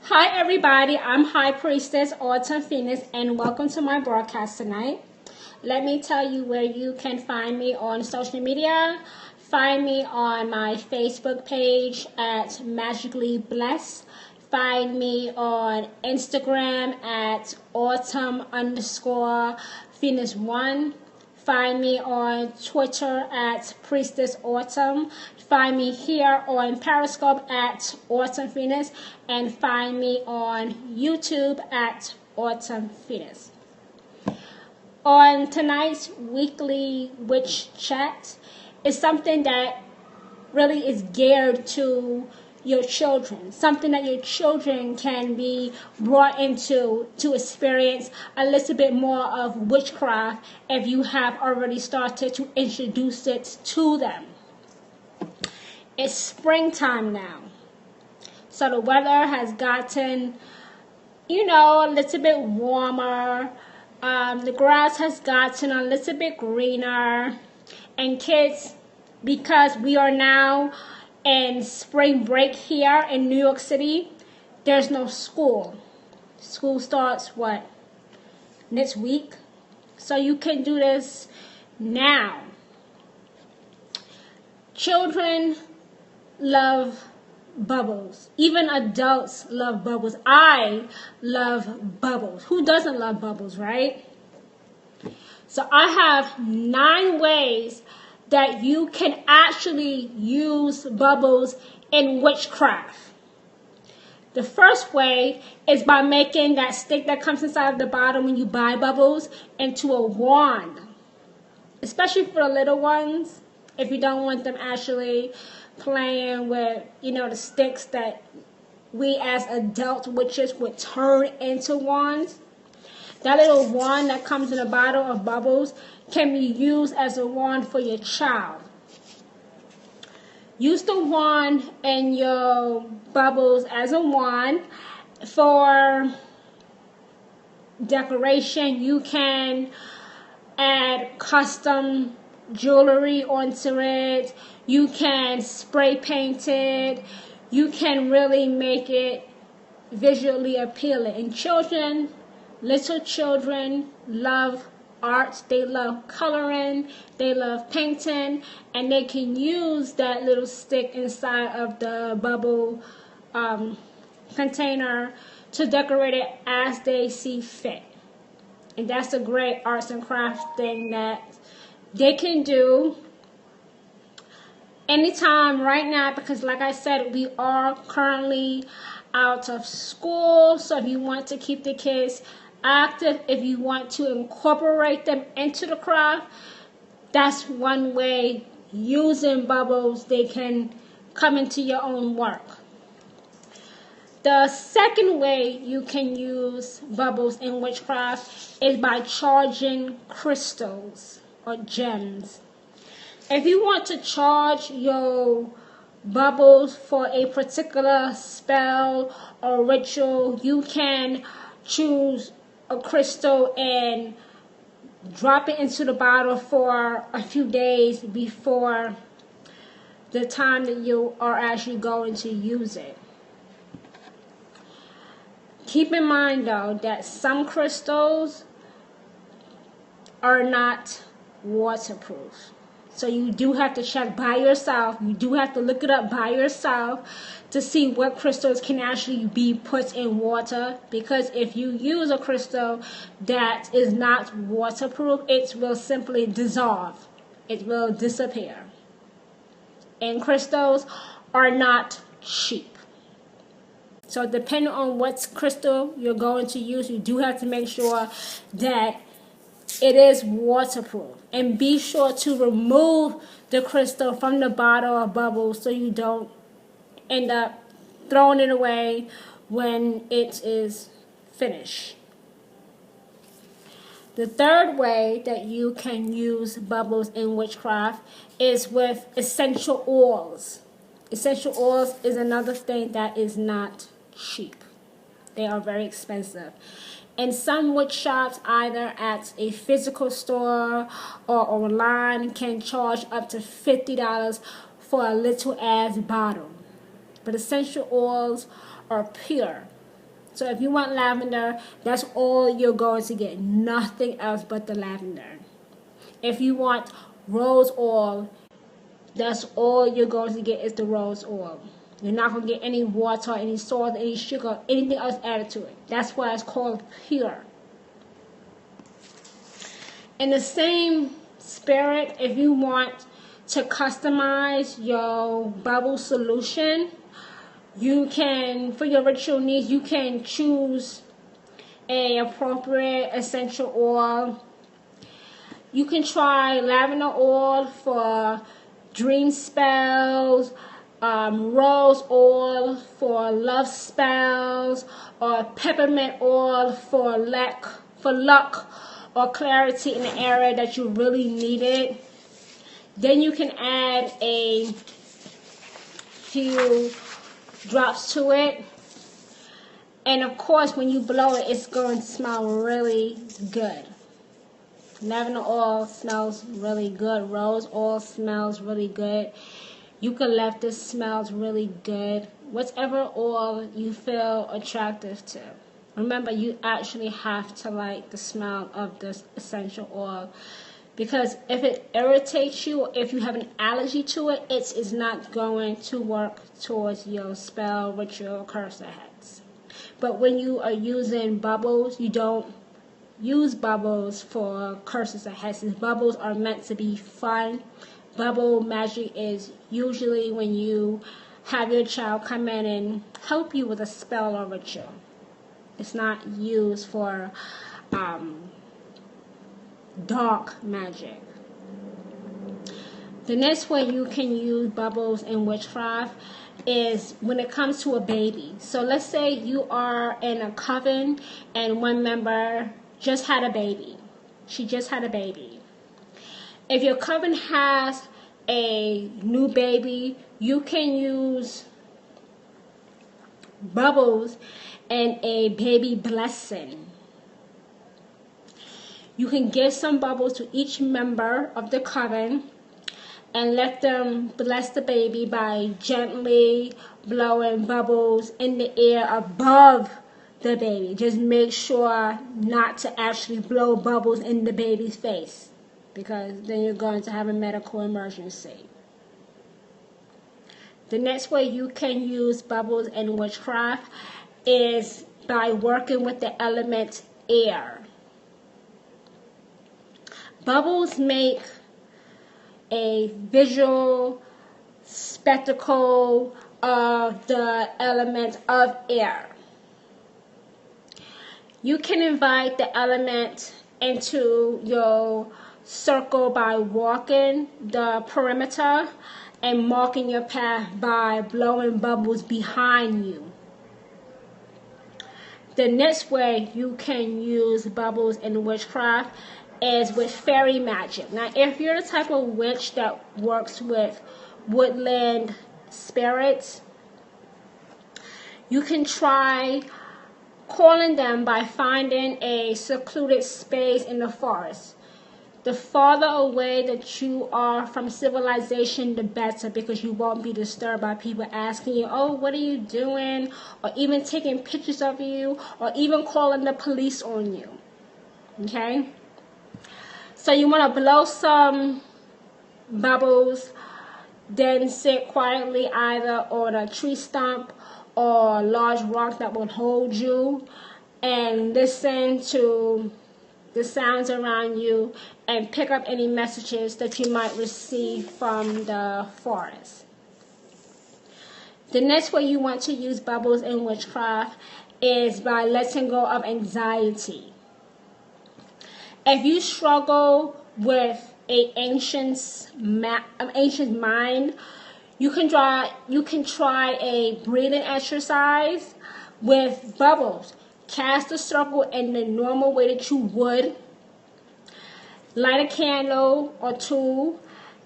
Hi everybody, I'm High Priestess Autumn Phoenix and welcome to my broadcast tonight. Let me tell you where you can find me on social media. Find me on my Facebook page at Magically Blessed. Find me on Instagram at Autumn_Phoenix1. Find me on Twitter at Priestess Autumn. Find me here on Periscope at Autumn Phoenix. And find me on YouTube at Autumn Phoenix. On tonight's weekly witch chat is something that really is geared to your children, something that your children can be brought into to experience a little bit more of witchcraft if you have already started to introduce it to them. It's springtime now, so the weather has gotten, a little bit warmer. The grass has gotten a little bit greener, and kids, because we are now in spring break here in New York City, there's no school. School starts next week? So you can do this now. Children love bubbles. Even adults love bubbles. I love bubbles. Who doesn't love bubbles, right? So I have 9 ways that you can actually use bubbles in witchcraft. The first way is by making that stick that comes inside of the bottle when you buy bubbles into a wand. Especially for the little ones, if you don't want them actually playing with, the sticks that we as adult witches would turn into wands. That little wand that comes in a bottle of bubbles can be used as a wand for your child. Use the wand and your bubbles as a wand for decoration. You can add custom jewelry onto it. You can spray paint it. You can really make it visually appealing. And little children love art. They love coloring. They love painting. And they can use that little stick inside of the bubble container to decorate it as they see fit. And that's a great arts and crafts thing that they can do anytime right now, because like I said, we are currently out of school. So if you want to keep the kids active, if you want to incorporate them into the craft, that's one way. Using bubbles, they can come into your own work. The second way you can use bubbles in witchcraft is by charging crystals or gems. If you want to charge your bubbles for a particular spell or ritual, you can choose a crystal and drop it into the bottle for a few days before the time that you are actually going to use it. Keep in mind though that some crystals are not waterproof. So you do have to check by yourself. You do have to look it up by yourself to see what crystals can actually be put in water. Because if you use a crystal that is not waterproof, it will simply dissolve. It will disappear. And crystals are not cheap. So depending on what crystal you're going to use, you do have to make sure that it is waterproof. And be sure to remove the crystal from the bottle of bubbles so you don't end up throwing it away when it is finished. The third way that you can use bubbles in witchcraft is with essential oils. Essential oils is another thing that is not cheap. They are very expensive. And some witch shops, either at a physical store or online, can charge up to $50 for a little ass bottle. But essential oils are pure. So if you want lavender, that's all you're going to get. Nothing else but the lavender. If you want rose oil, that's all you're going to get is the rose oil. You're not going to get any water, any salt, any sugar, anything else added to it. That's why it's called pure. In the same spirit, if you want to customize your bubble solution, you can, for your ritual needs, you can choose a appropriate essential oil. You can try lavender oil for dream spells, rose oil for love spells, or peppermint oil for luck or clarity in the area that you really need it. Then you can add a few drops to it. And of course, when you blow it, it's going to smell really good. Lavender oil smells really good. Rose oil smells really good. Eucalyptus smells really good. Whatever oil you feel attractive to. Remember, you actually have to like the smell of this essential oil. Because if it irritates you, or if you have an allergy to it, it is not going to work towards your spell, ritual, curse, or hex. But when you are using bubbles, you don't use bubbles for curses or hexes. Bubbles are meant to be fun. Bubble magic is usually when you have your child come in and help you with a spell or ritual. It's not used for dark magic. The next way you can use bubbles in witchcraft is when it comes to a baby. So let's say you are in a coven and one member just had a baby. She just had a baby. If your coven has a new baby, you can use bubbles and a baby blessing. You can give some bubbles to each member of the coven and let them bless the baby by gently blowing bubbles in the air above the baby. Just make sure not to actually blow bubbles in the baby's face, because then you're going to have a medical emergency. The next way you can use bubbles in witchcraft is by working with the element air. Bubbles make a visual spectacle of the element of air. You can invite the element into your circle by walking the perimeter and marking your path by blowing bubbles behind you. The next way you can use bubbles in witchcraft is with fairy magic. Now, if you're the type of witch that works with woodland spirits, you can try calling them by finding a secluded space in the forest. The farther away that you are from civilization, the better, because you won't be disturbed by people asking you, oh, what are you doing? Or even taking pictures of you, or even calling the police on you. Okay? So you want to blow some bubbles, then sit quietly either on a tree stump or a large rock that will hold you, and listen to the sounds around you and pick up any messages that you might receive from the forest. The next way you want to use bubbles in witchcraft is by letting go of anxiety. If you struggle with an ancient mind, you can try a breathing exercise with bubbles. Cast a circle in the normal way that you would. Light a candle or two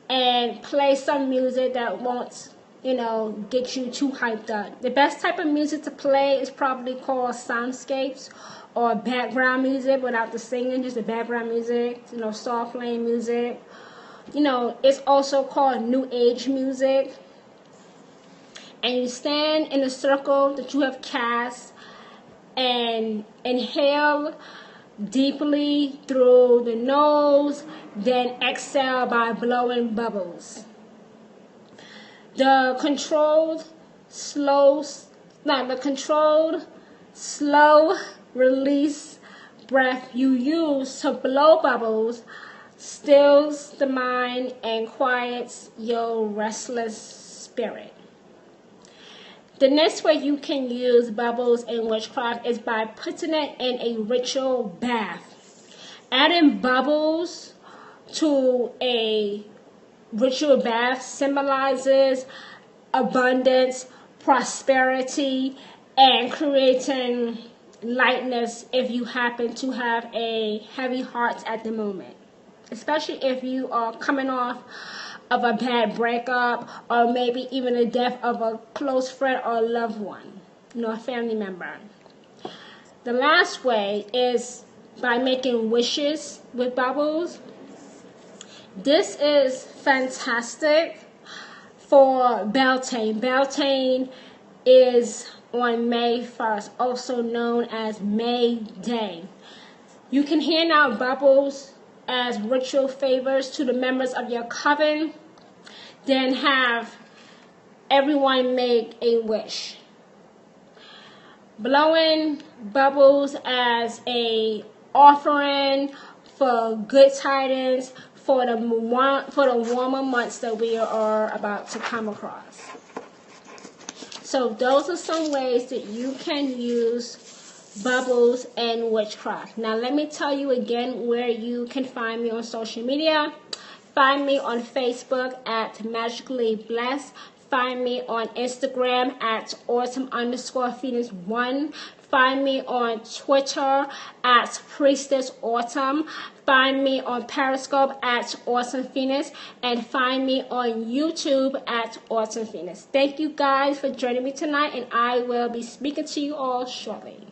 and play some music that won't, get you too hyped up. The best type of music to play is probably called soundscapes or background music without the singing, just the background music, soft playing music. It's also called New Age music. And you stand in a circle that you have cast and inhale deeply through the nose, then exhale by blowing bubbles. The controlled, slow release breath you use to blow bubbles stills the mind and quiets your restless spirit. The next way you can use bubbles in witchcraft is by putting it in a ritual bath. Adding bubbles to a ritual bath symbolizes abundance, prosperity, and creating lightness if you happen to have a heavy heart at the moment. Especially if you are coming off of a bad breakup, or maybe even the death of a close friend or loved one, a family member. The last way is by making wishes with bubbles. This is fantastic for Beltane. Beltane is on May 1st, also known as May Day. You can hand out bubbles as ritual favors to the members of your coven, then have everyone make a wish. Blowing bubbles as a offering for good tidings for the warmer months that we are about to come across. So those are some ways that you can use bubbles and witchcraft. Now let me tell you again where you can find me on social media. Find me on Facebook at Magically Blessed. Find me on Instagram at autumn_Phoenix1. Find me on Twitter at Priestess Autumn. Find me on Periscope at Autumn Phoenix. And find me on YouTube at Autumn Phoenix. Thank you guys for joining me tonight, and I will be speaking to you all shortly.